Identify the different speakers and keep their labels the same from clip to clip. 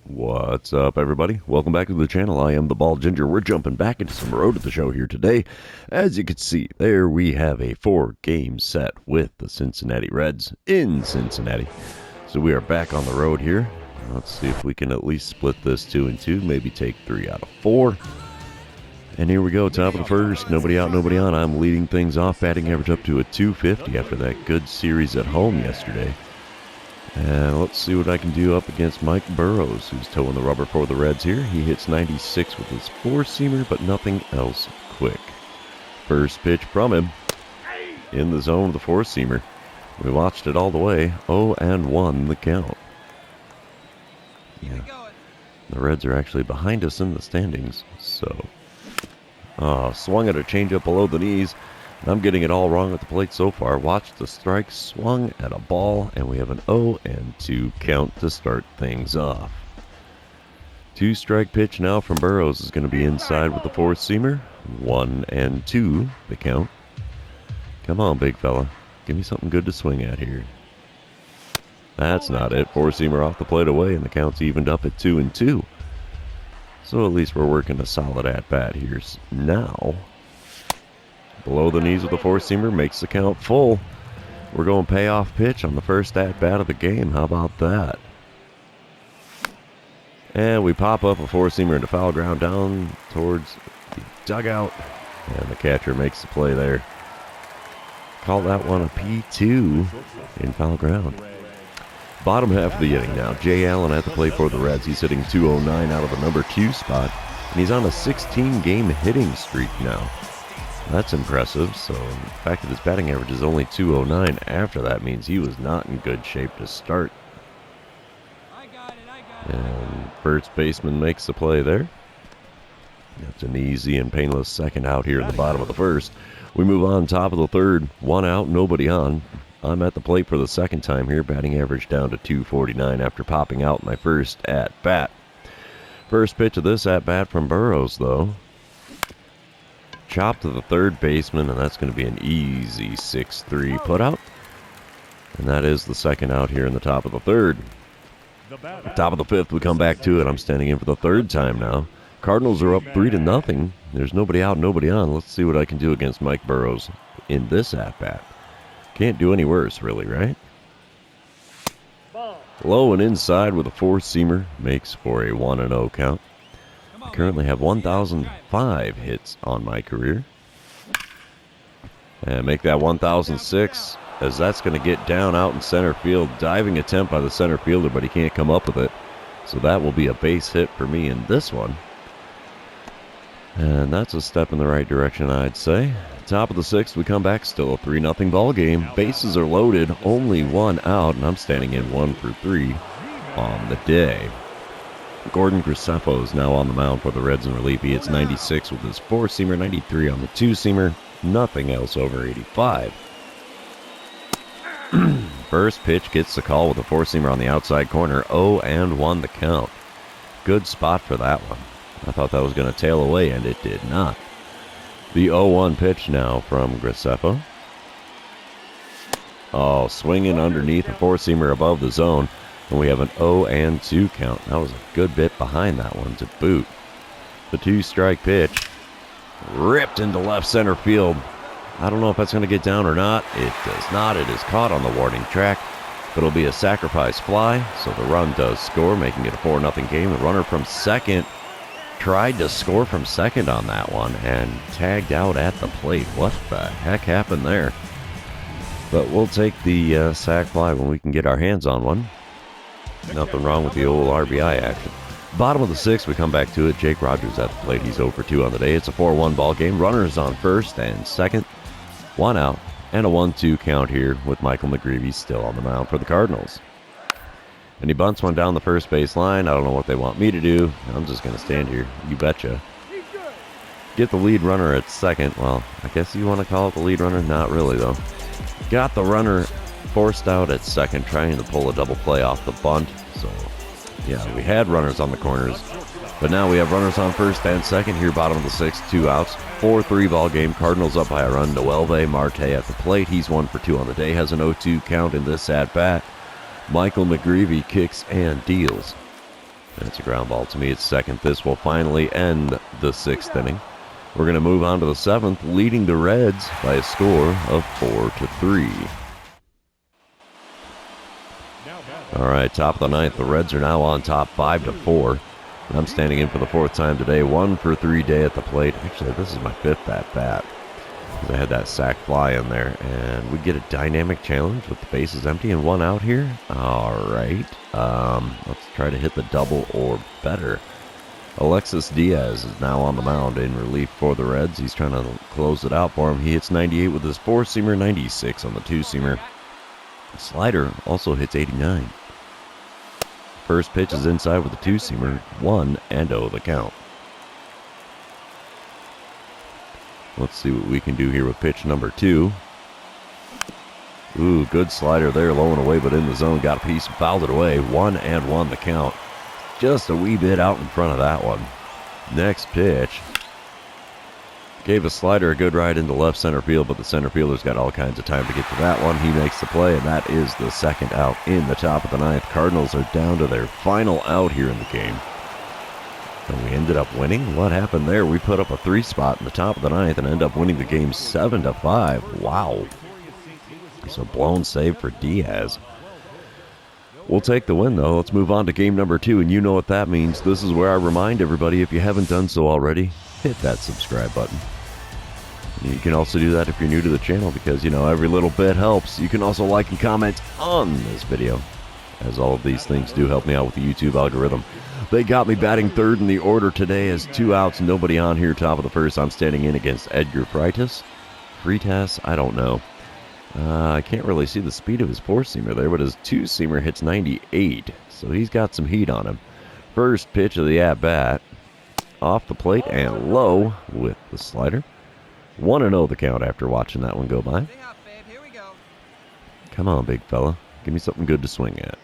Speaker 1: What's up, everybody? Welcome back to the channel. I am the Bald Ginger. We're jumping back into some Road to the Show here today. As you can see, there we have a 4-game set with the Cincinnati Reds in Cincinnati. So we are back on the road here. Let's see if we can at least split this 2 and 2, maybe take 3 out of 4. And here we go, top of the first. Nobody out, nobody on. I'm leading things off, batting average up to a 250 after that good series at home yesterday. And let's see what I can do up against Mike Burrows, who's towing the rubber for the Reds here. He hits 96 with his 4-seamer, but nothing else quick. First pitch from him. In the zone with the 4-seamer. We watched it all the way. 0-1 the count. Yeah. The Reds are actually behind us in the standings, so... swung at a changeup below the knees. I'm getting it all wrong at the plate so far. Watch the strike, swung at a ball, and we have an 0-2 count to start things off. 2-strike pitch now from Burrows is going to be inside with the 4-seamer. 1-2 the count. Come on, big fella. Give me something good to swing at here. That's not it. 4-seamer off the plate away, and the count's evened up at 2-2. So at least we're working a solid at-bat here now. Below the knees with the 4-seamer, makes the count full. We're going payoff pitch on the first at-bat of the game. How about that? And we pop up a 4-seamer into foul ground down towards the dugout. And the catcher makes the play there. Call that one a P2 in foul ground. Bottom half of the inning now. Jay Allen at the plate for the Reds. He's hitting 209 out of the number 2 spot. And he's on a 16-game hitting streak now. That's impressive. So the fact that his batting average is only 209 after that means he was not in good shape to start. And first baseman makes the play there. That's an easy and painless second out here in the bottom of the first. We move on top of the third. 1 out, nobody on. I'm at the plate for the second time here. Batting average down to 249 after popping out my first at-bat. First pitch of this at-bat from Burrows, though. Chop to the third baseman, and that's going to be an easy 6-3 putout. And that is the second out here in the top of the third. Top of the fifth, we come back to it. I'm standing in for the third time now. Cardinals are up 3-0. There's nobody out, nobody on. Let's see what I can do against Mike Burrows in this at-bat. Can't do any worse, really, right? Low and inside with a 4-seamer makes for a 1-0 count. I currently have 1,005 hits on my career. And make that 1,006, as that's going to get down out in center field. Diving attempt by the center fielder, but he can't come up with it. So that will be a base hit for me in this one. And that's a step in the right direction, I'd say. Top of the sixth, we come back, still a 3-0 ball game. Bases are loaded, only 1 out, and I'm standing in 1 for 3 on the day. Gordon Graceffo is now on the mound for the Reds in relief. He hits 96 with his 4-seamer, 93 on the 2-seamer, nothing else over 85. First pitch gets the call with a 4-seamer on the outside corner. 0-1 the count. Good spot for that one. I thought that was going to tail away, and it did not. The 0-1 pitch now from Graceffo. Swinging underneath a 4-seamer above the zone. And we have an 0-2 count. That was a good bit behind that one to boot. The 2-strike pitch. Ripped into left center field. I don't know if that's going to get down or not. It does not. It is caught on the warning track. But it'll be a sacrifice fly. So the run does score, making it a 4-0 game. The runner from second tried to score from second on that one and tagged out at the plate. What the heck happened there? But we'll take the sac fly when we can get our hands on one. Nothing wrong with the old RBI action. Bottom of the sixth, we come back to it. Jake Rogers at the plate. He's 0 for 2 on the day. It's a 4-1 ball game. Runners on first and second. 1 out and a 1-2 count here with Michael McGreevy still on the mound for the Cardinals. And he bunts one down the first base line. I don't know what they want me to do. I'm just going to stand here. You betcha. Get the lead runner at second. Well, I guess you want to call it the lead runner. Not really, though. Got the runner forced out at second, trying to pull a double play off the bunt. So, yeah, we had runners on the corners. But now we have runners on first and second here, bottom of the sixth, 2 outs. 4-3 ball game. Cardinals up by a run. Noelve Marte at the plate. He's 1 for 2 on the day. Has an 0-2 count in this at-bat. Michael McGreevy kicks and deals. That's a ground ball to me at second. This will finally end the 6th inning. We're going to move on to the 7th, leading the Reds by a score of 4-3. All right, top of the 9th. The Reds are now on top 5-4. I'm standing in for the 4th time today. 1 for 3 day at the plate. Actually, this is my 5th at bat. I had that sac fly in there, and we get a dynamic challenge with the bases empty and 1 out here. All right, let's try to hit the double or better. Alexis Diaz is now on the mound in relief for the Reds. He's trying to close it out for him. He hits 98 with his 4-seamer, 96 on the 2-seamer. Slider also hits 89. First pitch is inside with the 2-seamer, 1-0 the count. Let's see what we can do here with pitch number 2. Ooh, good slider there, low and away, but in the zone. Got a piece and fouled it away. 1-1 the count. Just a wee bit out in front of that one. Next pitch. Gave a slider a good ride into left center field, but the center fielder's got all kinds of time to get to that one. He makes the play, and that is the 2nd out in the top of the 9th. Cardinals are down to their final out here in the game. And we ended up winning. What happened there? We put up a 3 spot in the top of the 9th and end up winning the game 7-5. Wow. So blown save for Diaz. We'll take the win, though. Let's move on to game number 2, and you know what that means. This is where I remind everybody, if you haven't done so already, hit that subscribe button. You can also do that if you're new to the channel because, you know, every little bit helps. You can also like and comment on this video, as all of these things do help me out with the YouTube algorithm. They got me batting 3rd in the order today as 2 outs, nobody on here, top of the 1st. I'm standing in against Edgar Freitas. I don't know. I can't really see the speed of his 4-seamer there, but his 2-seamer hits 98, so he's got some heat on him. First pitch of the at-bat, off the plate and low with the slider. 1-0 the count after watching that one go by. Come on, big fella. Give me something good to swing at.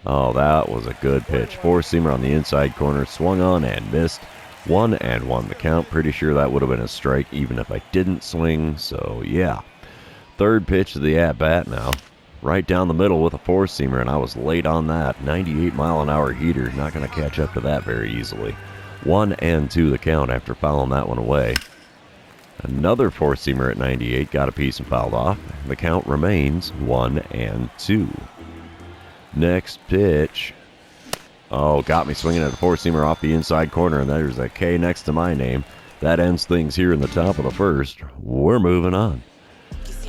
Speaker 1: Oh, that was a good pitch. 4-seamer on the inside corner, swung on and missed. 1-1 the count. Pretty sure that would have been a strike even if I didn't swing, so yeah. Third pitch of the at-bat now. Right down the middle with a 4-seamer, and I was late on that. 98-mile-an-hour heater. Not going to catch up to that very easily. 1-2 the count after fouling that one away. Another 4-seamer at 98. Got a piece and fouled off. The count remains 1-2. Next pitch. Oh, got me swinging at a 4-seamer off the inside corner, and there's a K next to my name. That ends things here in the top of the 1st. We're moving on.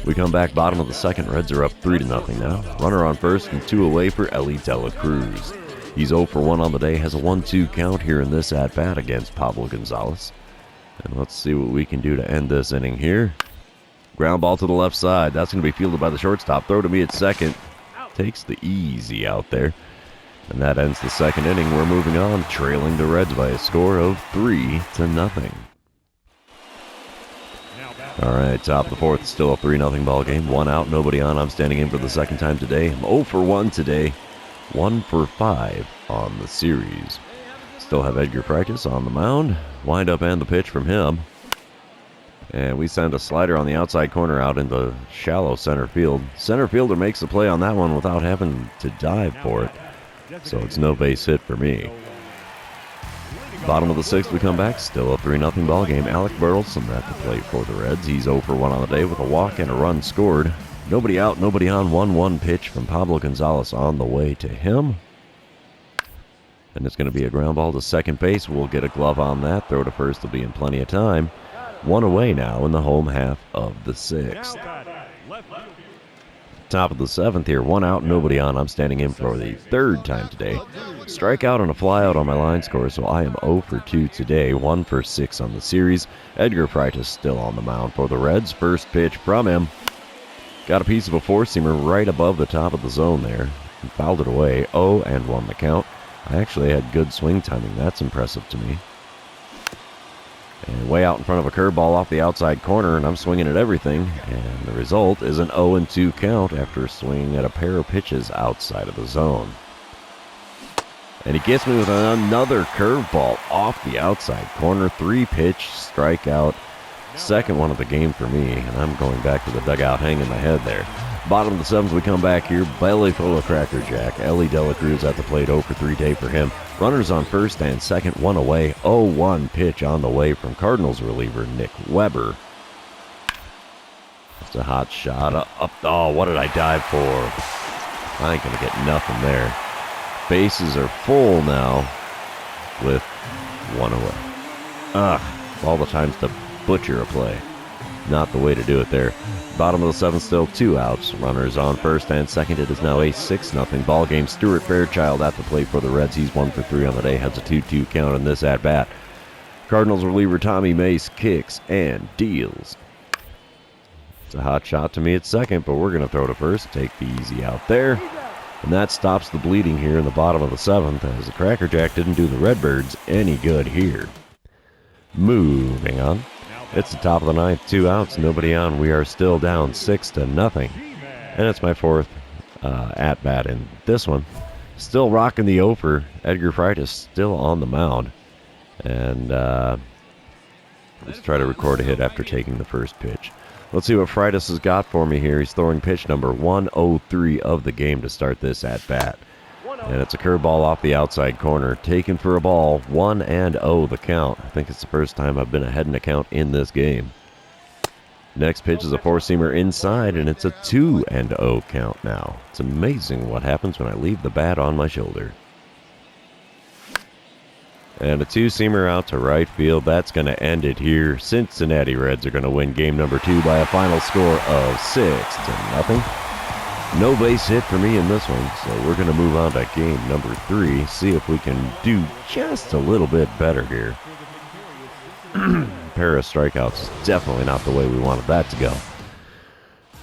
Speaker 1: We come back bottom of the 2nd. Reds are up 3-0 now. Runner on 1st and 2 away for Ellie Dela Cruz. He's 0 for 1 on the day. Has a 1-2 count here in this at-bat against Pablo Gonzalez. And let's see what we can do to end this inning here. Ground ball to the left side. That's going to be fielded by the shortstop. Throw to me at 2nd. Takes the easy out there. And that ends the 2nd inning. We're moving on, trailing the Reds by a score of 3-0. All right, top of the 4th, still a 3-0 ball game. 1 out, nobody on. I'm standing in for the 2nd time today. I'm 0 for 1 today. 1 for 5 on the series. Still have Edgar Freitas on the mound. Wind up and the pitch from him. And we send a slider on the outside corner out into shallow center field. Center fielder makes the play on that one without having to dive for it. So it's no base hit for me. Bottom of the 6th, we come back. Still a 3-0 ball game. Alec Burleson at the plate for the Reds. He's 0 for 1 on the day with a walk and a run scored. Nobody out, nobody on. 1-1 pitch from Pablo Gonzalez on the way to him. And it's going to be a ground ball to 2nd base. We'll get a glove on that. Throw to 1st will be in plenty of time. 1 away now in the home half of the 6th. Top of the 7th here. 1 out, nobody on. I'm standing in for the 3rd time today. Strikeout and a flyout on my line score, so I am 0 for 2 today. 1 for 6 on the series. Edgar Freitas still on the mound for the Reds. First pitch from him. Got a piece of a 4-seamer right above the top of the zone there. He fouled it away. 0-1 the count. I actually had good swing timing. That's impressive to me. And way out in front of a curveball off the outside corner, and I'm swinging at everything. And the result is an 0-2 count after swinging at a pair of pitches outside of the zone. And he gets me with another curveball off the outside corner. 3-pitch strikeout. 2nd one of the game for me, and I'm going back to the dugout hanging my head there. Bottom of the seventh, we come back here. Belly full of Cracker Jack. Ellie Dela Cruz at the plate, 0 for 3 day for him. Runners on first and second, one away. 0-1 pitch on the way from Cardinals reliever Nick Weber. It's a hot shot up. Oh, what did I dive for? I ain't going to get nothing there. Bases are full now with one away. All the times to butcher a play. Not the way to do it there. Bottom of the seventh, still 2 outs. Runners on first and second. It is now a 6-0 ball game. Stuart Fairchild at the plate for the Reds. He's 1 for 3 on the day. Has a 2-2 count in this at bat. Cardinals reliever Tommy Mace kicks and deals. It's a hot shot to me at second, but we're going to throw to first. Take the easy out there. And that stops the bleeding here in the bottom of the seventh, as the Cracker Jack didn't do the Redbirds any good here. Moving on. It's the top of the ninth, 2 outs, nobody on. We are still down 6-0. And it's my fourth at-bat in this one. Still rocking the over. Edgar Freitas still on the mound. And let's try to record a hit after taking the first pitch. Let's see what Freitas has got for me here. He's throwing pitch number 103 of the game to start this at-bat. And it's a curveball off the outside corner. Taken for a ball. 1-0 the count. I think it's the first time I've been ahead in a count in this game. Next pitch is a four-seamer inside, and it's a 2-0 count now. It's amazing what happens when I leave the bat on my shoulder. And a two-seamer out to right field. That's going to end it here. Cincinnati Reds are going to win game number 2 by a final score of 6-0. No base hit for me in this one, so we're going to move on to game number 3. See if we can do just a little bit better here. Pair of strikeouts is definitely not the way we wanted that to go.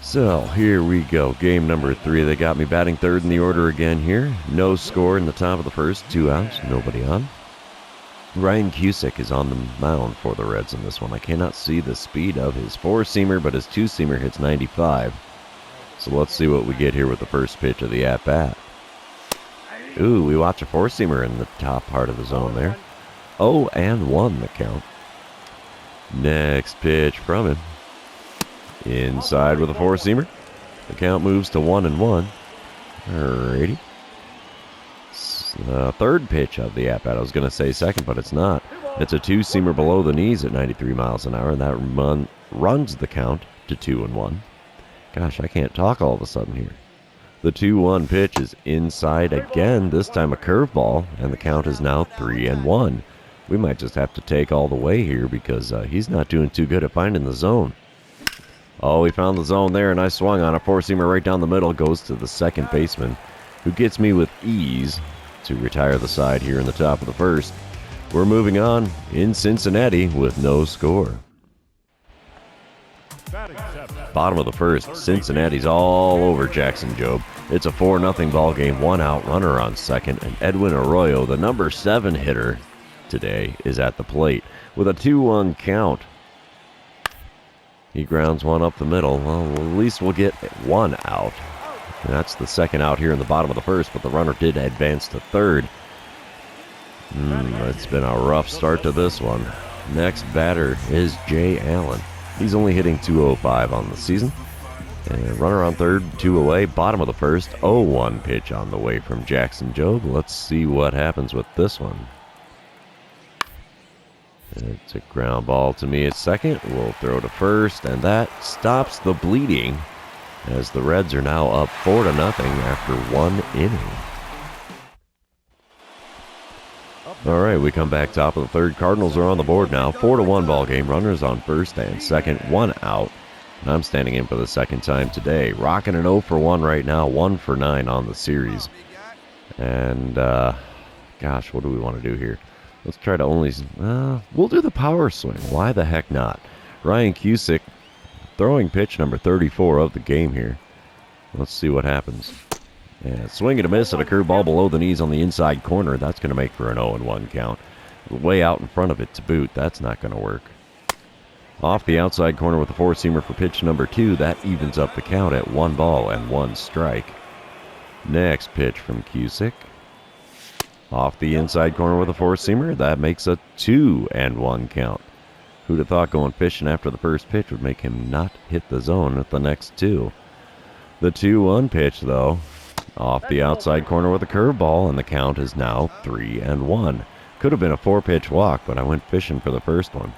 Speaker 1: So here we go. Game number 3. They got me batting third in the order again here. No score in the top of the first. 2 outs. Nobody on. Ryan Cusick is on the mound for the Reds in this one. I cannot see the speed of his four-seamer, but his two-seamer hits 95. So let's see what we get here with the first pitch of the at-bat. Ooh, we watch a four-seamer in the top part of the zone there. 0-1 the count. Next pitch from him. Inside with a four-seamer. The count moves to 1-1. Alrighty. Third pitch of the at-bat. I was going to say second, but it's not. It's a two-seamer below the knees at 93 miles an hour, and that runs the count to 2-1. Gosh, I can't talk all of a sudden here. The 2-1 pitch is inside again, this time a curveball, and the count is now 3-1. We might just have to take all the way here because he's not doing too good at finding the zone. Oh, he found the zone there, and I swung on a four-seamer right down the middle. Goes to the second baseman, who gets me with ease to retire the side here in the top of the first. We're moving on in Cincinnati with no score. Bottom of the first, Cincinnati's all over Jackson Jobe. It's a 4-0 ball game, 1 out, runner on second, and Edwin Arroyo, the number 7 hitter today, is at the plate with a 2-1 count. He grounds one up the middle. Well, at least we'll get 1 out. And that's the second out here in the bottom of the first, but the runner did advance to third. It's been a rough start to this one. Next batter is Jay Allen. He's only hitting .205 on the season. And runner on third, 2 away. Bottom of the first, 0-1 pitch on the way from Jackson Jobe. Let's see what happens with this one. It's a ground ball to me at second. We'll throw to first, and that stops the bleeding as the Reds are now up 4-0 after 1 inning. All right, we come back top of the third. Cardinals are on the board now. 4-1 ball game. Runners on first and second. 1 out. And I'm standing in for the second time today. Rocking an 0-for-1 right now. 1 for 9 on the series. And, gosh, what do we want to do here? Let's try to only... we'll do the power swing. Why the heck not? Ryan Cusick throwing pitch number 34 of the game here. Let's see what happens. Yeah, swing and a miss at a curveball below the knees on the inside corner. That's going to make for an 0-1 count. Way out in front of it to boot. That's not going to work. Off the outside corner with a four-seamer for pitch number 2. That evens up the count at 1 ball and 1 strike. Next pitch from Cusick. Off the inside corner with a four-seamer. That makes a 2-1 count. Who'd have thought going fishing after the first pitch would make him not hit the zone at the next 2? The 2-1 pitch, though, off the outside corner with a curveball, and the count is now 3-1. Could have been a 4-pitch walk, but I went fishing for the first one.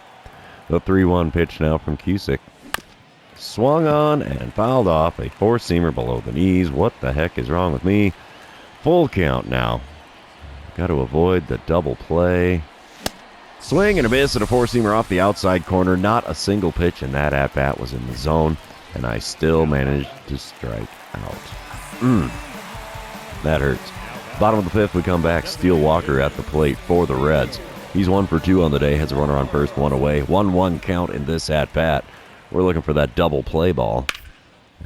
Speaker 1: The 3-1 pitch now from Cusick. Swung on and fouled off, a 4-seamer below the knees. What the heck is wrong with me? Full count now. Got to avoid the double play. Swing and a miss at a 4-seamer off the outside corner. Not a single pitch in that at-bat was in the zone, and I still managed to strike out. That hurts. Bottom of the 5th, we come back. Steele Walker at the plate for the Reds. He's 1 for 2 on the day. Has a runner on first, 1 away. 1-1 count in this at-bat. We're looking for that double play ball.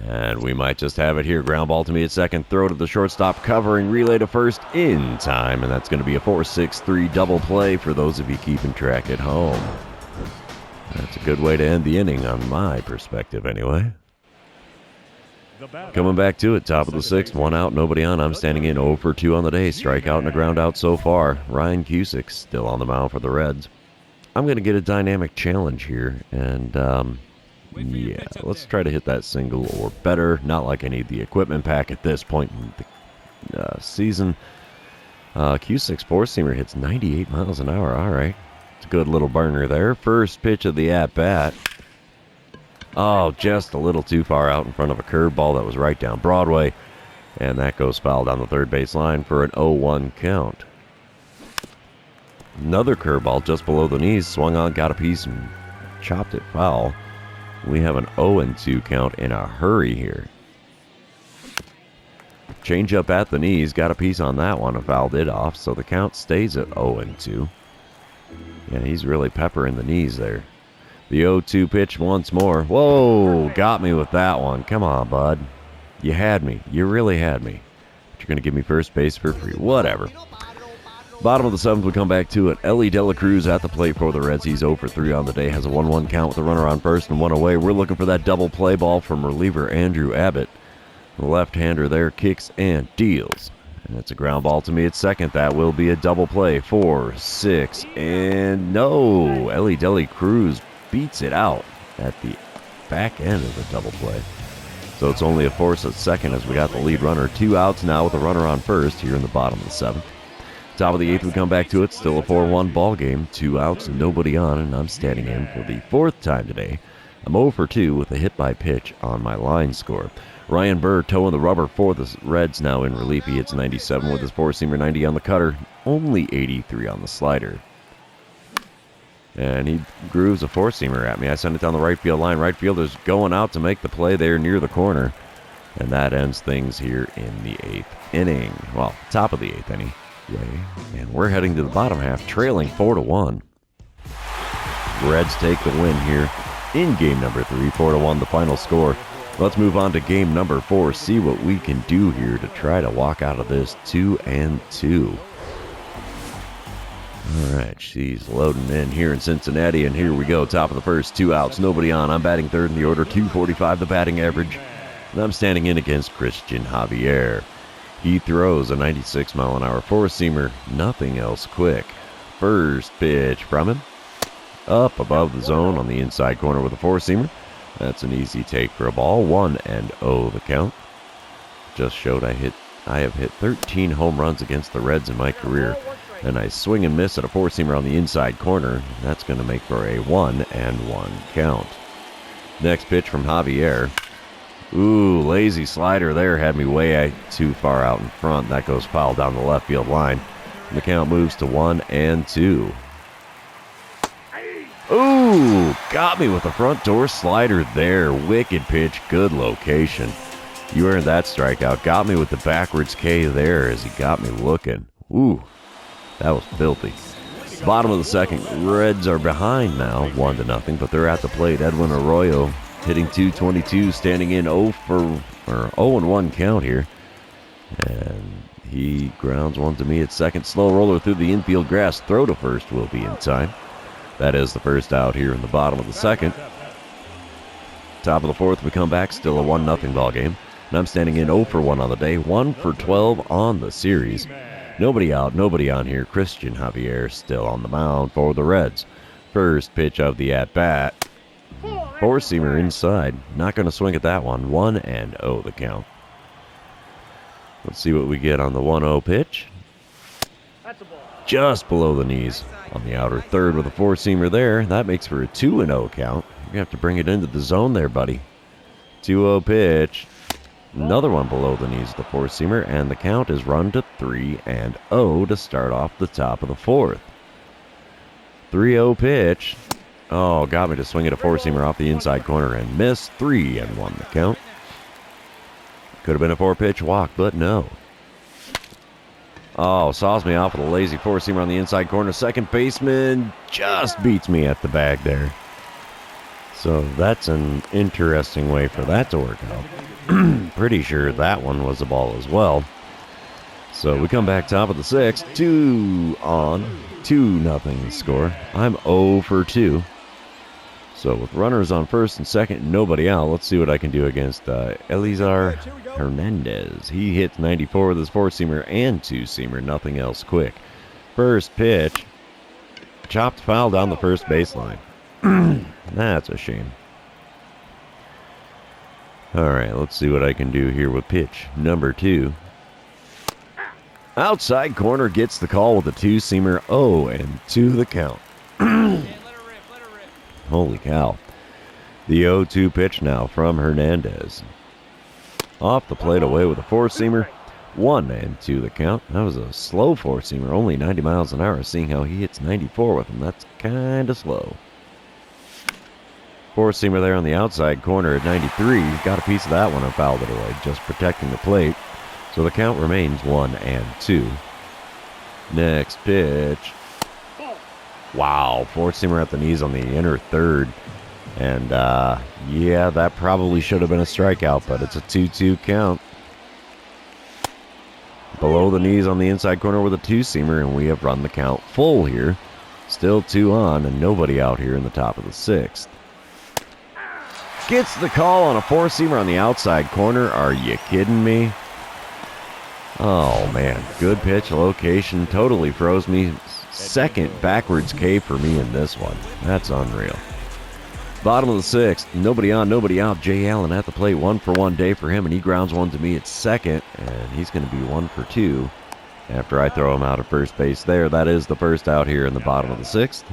Speaker 1: And we might just have it here. Ground ball to me at second. Throw to the shortstop, covering. Relay to first in time. And that's going to be a 4-6-3 double play for those of you keeping track at home. That's a good way to end the inning on my perspective anyway. Coming back to it, top of the 6th, 1 out, nobody on. I'm standing in 0 for 2 on the day. Strikeout and a ground out so far. Ryan Cusick still on the mound for the Reds. I'm going to get a dynamic challenge here, and yeah, let's try to hit that single or better. Not like I need the equipment pack at this point in the season. Cusick's 4-seamer hits 98 miles an hour. All right, it's a good little burner there. First pitch of the at-bat. Oh, just a little too far out in front of a curveball that was right down Broadway. And that goes foul down the third base line for an 0-1 count. Another curveball just below the knees. Swung on, got a piece, and chopped it foul. We have an 0-2 count in a hurry here. Change up at the knees. Got a piece on that one and fouled it off. So the count stays at 0-2. Yeah, he's really peppering the knees there. The 0-2 pitch once more. Whoa, got me with that one. Come on, bud. You had me. You really had me. But you're going to give me first base for free. Whatever. Bottom of the 7th, we come back to it. Ellie De La Cruz at the plate for the Reds. He's 0 for 3 on the day. Has a 1-1 count with a runner on first and 1 away. We're looking for that double play ball from reliever Andrew Abbott. The left-hander there kicks and deals. And it's a ground ball to me at second. That will be a double play. 4-6, and no. Ellie De La Cruz beats it out at the back end of the double play. So it's only a force at second as we got the lead runner. 2 outs now with a runner on first here in the bottom of the 7th. Top of the 8th, we come back to it. Still a 4-1 ball game. 2 outs and nobody on, and I'm standing in for the 4th time today. I'm 0 for 2 with a hit by pitch on my line score. Ryan Burr towing the rubber for the Reds now in relief. He hits 97 with his 4-seamer, 90 on the cutter, only 83 on the slider. And he grooves a 4-seamer at me. I send it down the right field line. Right fielder's going out to make the play there near the corner. And that ends things here in the 8th inning. Well, top of the 8th inning. And we're heading to the bottom half, trailing 4-1. Reds take the win here in game number 3, 4-1, the final score. Let's move on to game number 4, see what we can do here to try to walk out of this 2-2. All right, she's loading in here in Cincinnati, and here we go. Top of the 1st, 2 outs, nobody on. I'm batting 3rd in the order, 245 the batting average, and I'm standing in against Christian Javier. He throws a 96-mile-an-hour 4-seamer, nothing else quick. First pitch from him. Up above the zone on the inside corner with a 4-seamer. That's an easy take for a ball. 1-0 the count. Just showed I have hit 13 home runs against the Reds in my career. And I swing and miss at a 4-seamer on the inside corner. That's going to make for a 1-1 count. Next pitch from Javier. Ooh, lazy slider there. Had me way too far out in front. That goes foul down the left field line. And the count moves to 1-2. Ooh, got me with the front door slider there. Wicked pitch, good location. You earned that strikeout. Got me with the backwards K there as he got me looking. Ooh, that was filthy. Bottom of the 2nd, Reds are behind now, 1-0, but they're at the plate. Edwin Arroyo hitting .222, standing in 0-1 count here. And he grounds one to me at second. Slow roller through the infield grass. Throw to first will be in time. That is the first out here in the bottom of the 2nd. Top of the 4th, we come back. Still a 1-0 ball game. And I'm standing in 0 for 1 on the day. 1 for 12 on the series. Nobody out, nobody on here. Christian Javier still on the mound for the Reds. First pitch of the at-bat. 4-seamer inside. Not going to swing at that one. 1-0 the count. Let's see what we get on the 1-0 pitch. Just below the knees on the outer third with a four-seamer there. That makes for a 2-0 count. You have to bring it into the zone there, buddy. 2-0 pitch. Another one below the knees of the four-seamer, and the count is run to 3-0 to start off the top of the fourth. 3-0 pitch. Oh, got me to swing at a four-seamer off the inside corner and miss. 3-1 the count. Could have been a four-pitch walk, but no. Oh, saws me off with a lazy four-seamer on the inside corner. Second baseman just beats me at the bag there. So that's an interesting way for that to work out. Pretty sure that one was a ball as well. So we come back top of the sixth. 2 on. 2-0 score. I'm 0 for 2. So with runners on first and second and nobody out, let's see what I can do against Elizar Hernandez. He hits 94 with his four-seamer and two-seamer. Nothing else quick. First pitch. Chopped foul down the first baseline. That's a shame. Alright, let's see what I can do here with pitch number 2. Outside corner gets the call with a two-seamer. 0-2 the count. Holy cow. The 0-2 pitch now from Hernandez. Off the plate away with a four-seamer. 1-2 the count. That was a slow four-seamer, only 90 miles an hour. Seeing how he hits 94 with him, that's kind of slow. Four-seamer there on the outside corner at 93. Got a piece of that one and fouled it away, just protecting the plate. So the count remains 1-2. Next pitch. Wow, four-seamer at the knees on the inner third. And, yeah, that probably should have been a strikeout, but it's a 2-2 count. Below the knees on the inside corner with a two-seamer, and we have run the count full here. Still 2 on, and nobody out here in the top of the sixth. Gets the call on a four-seamer on the outside corner. Are you kidding me? Oh, man. Good pitch location. Totally froze me. Second backwards K for me in this one. That's unreal. Bottom of the sixth. Nobody on, nobody out. Jay Allen at the plate. 1-for-1 day for him, and he grounds one to me at second. And he's going to be 1 for 2 after I throw him out at first base there. That is the first out here in the bottom of the sixth.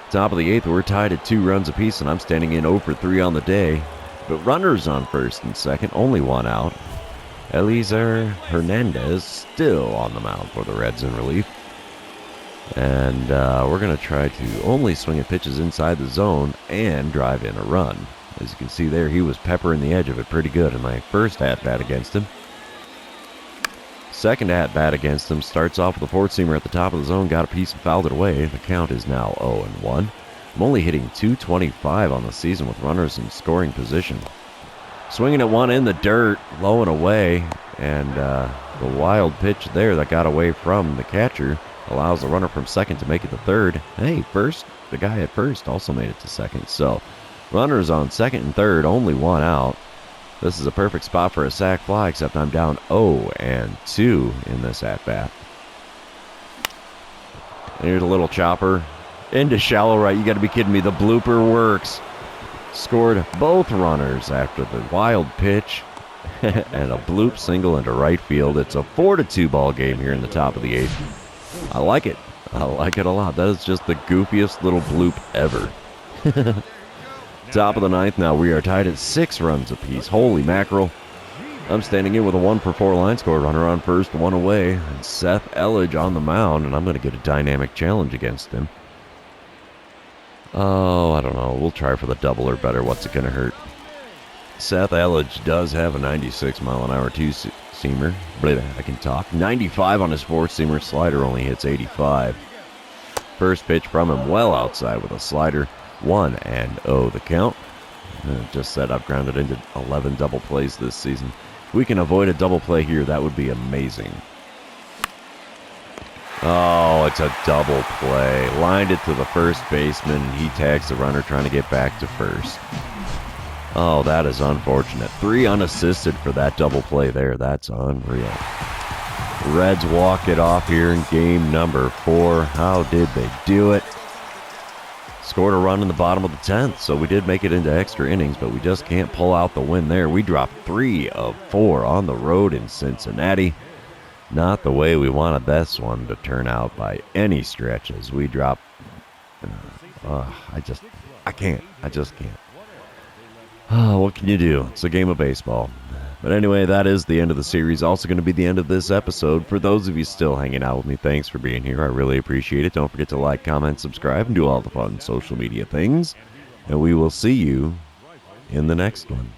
Speaker 1: Top of the eighth, we're tied at 2 runs apiece, and I'm standing in 0 for 3 on the day. But runners on first and second, only 1 out. Elizar Hernandez still on the mound for the Reds in relief. And we're going to try to only swing at pitches inside the zone and drive in a run. As you can see there, he was peppering the edge of it pretty good in my first at-bat against him. Second at-bat against him starts off with a four-seamer at the top of the zone, got a piece and fouled it away. The count is now 0-1. I'm only hitting .225 on the season with runners in scoring position. Swinging at one in the dirt, low and away, and the wild pitch there that got away from the catcher allows the runner from second to make it to third. Hey, first, the guy at first also made it to second. So, runners on second and third, only 1 out. This is a perfect spot for a sac fly, except I'm down 0-2 in this at-bat. Here's a little chopper into shallow right. You got to be kidding me. The blooper works. Scored both runners after the wild pitch and a bloop single into right field. It's a 4-2 ball game here in the top of the eighth. I like it. I like it a lot. That is just the goofiest little bloop ever. Top of the ninth now. We are tied at 6 runs apiece. Holy mackerel. I'm standing in with a 1 for 4 line score. Runner on first, 1 away. And Seth Elledge on the mound, and I'm going to get a dynamic challenge against him. Oh, I don't know. We'll try for the double or better. What's it going to hurt? Seth Elledge does have a 96-mile-an-hour two-seamer. I can talk. 95 on his four-seamer. Slider only hits 85. First pitch from him well outside with a slider. 1-0 the count. Just said I've grounded into 11 double plays this season. If we can avoid a double play here, that would be amazing. Oh, it's a double play. Lined it to the first baseman. He tags the runner trying to get back to first. Oh, that is unfortunate. 3 unassisted for that double play there. That's unreal. Reds walk it off here in game number 4. How did they do it? scored a run in the bottom of the 10th, so we did make it into extra innings, but we just can't pull out the win there. We dropped 3 of 4 on the road in Cincinnati. Not the way we wanted this one to turn out by any stretch, as we dropped. I just can't. What can you do? It's a game of baseball. But anyway, that is the end of the series. Also going to be the end of this episode. For those of you still hanging out with me, thanks for being here. I really appreciate it. Don't forget to like, comment, subscribe, and do all the fun social media things. And we will see you in the next one.